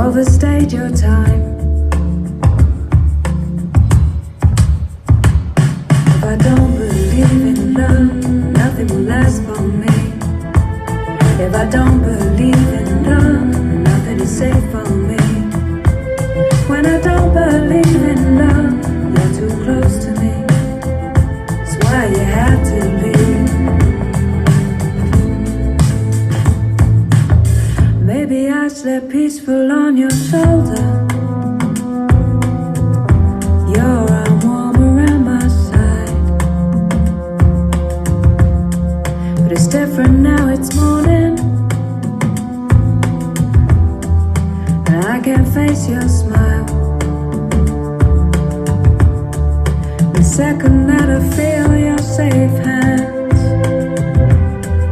overstayed your time. If I don't believe in love, nothing will last for me. If I don't believe in love, nothing is safe for me. When I don't believe in love, you're too close to me. That's why you have to leave. Maybe I slept peaceful on your shoulder. Your arm warm around my side. But it's different now, it's morning, and I can't face your smile. The second that I feel your safe hand,